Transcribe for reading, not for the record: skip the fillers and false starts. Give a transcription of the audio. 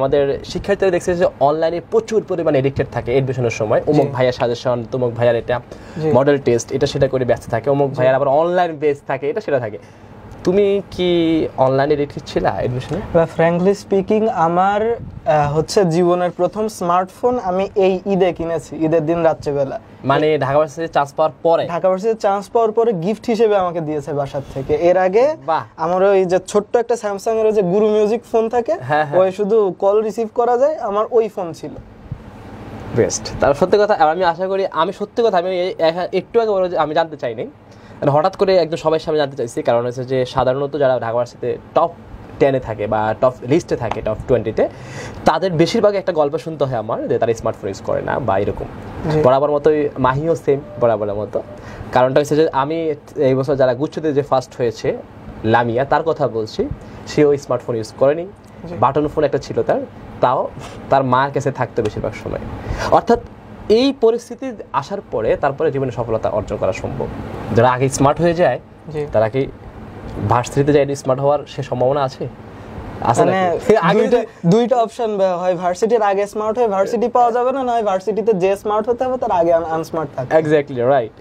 আমাদের শিক্ষার্থীরা দেখছে যে অনলাইনে প্রচুর পরিমাণে এডিক্টেড থাকে এডমিশনের সময়, অমুক ভাইয়ার সাজেশন, তমুক ভাইয়ার এটা মডেল টেস্ট, এটা সেটা করে ব্যস্ত থাকে, অমুক ভাইয়ার আবার অনলাইন বেস থাকে, এটা সেটা থাকে। তুমি কি অনলাইনে এডিক্টেড ছিলা এডমিশনে? ফ্র্যাঙ্কলি স্পিকিং আমার হচ্ছে জীবনের প্রথম স্মার্টফোন আমি এই ঈদে কিনেছি, ঈদের দিন রাত্রেবেলা। মানে ঢাকা ভার্সিটিতে চান্স পাওয়ার পরে? ঢাকা ভার্সিটিতে চান্স পাওয়ার পরে গিফট হিসেবে আমাকে দিয়েছে বাসার থেকে। এর আগে আমার ওই যে ছোট্ট একটা স্যামসাং এর যে গুরু মিউজিক ফোন থাকে, ওই শুধু কল রিসিভ করা যায়, আমার ওই ফোন ছিল। বেস্ট। তার সত্যি কথা আমি আশা করি, আমি সত্যি কথা আমি একটু আগে বলবো যে আমি জানতে চাইনি, হঠাৎ করে একদম সবাই সামনে জানতে চাইছি, কারণ হচ্ছে যে সাধারণত যারা ঢাকা ভার্সিটিতে টপ 10-এ থাকে বা টপ লিস্টে থাকে, টপ 20-তে, তাদের বেশিরভাগ একটা গল্প শুনতে হয় আমার যে তারা স্মার্টফোন ইউজ করে না বা এরকম। বরাবর মতোই মাহিও সেম বরাবরের মতো। কারণটা হচ্ছে যে আমি এই বছর যারা গুচ্ছতে যে ফার্স্ট হয়েছে লামিয়া, তার কথা বলছি, সেও স্মার্টফোন ইউজ করেনি, বাটন ফোন একটা ছিল তাও তার মার কাছে থাকতো বেশিরভাগ সময়। অর্থাৎ এই পরিস্থিতি আসার পরে তারপরে জীবনে সফলতা অর্জন করা সম্ভব। যারা আগে স্মার্ট হয়ে যায় তারা কি ভার্সিটিতে যাই স্মার্ট হওয়ার সে সম্ভাবনা আছে? দুইটা অপশন, হয় ভার্সিটির আগে স্মার্ট হয়ে ভার্সিটি পাওয়া যাবে না, নয় ভার্সিটিতে যে স্মার্ট হতে হবে তার আগে আনস্মার্ট থাকে। Exactly right.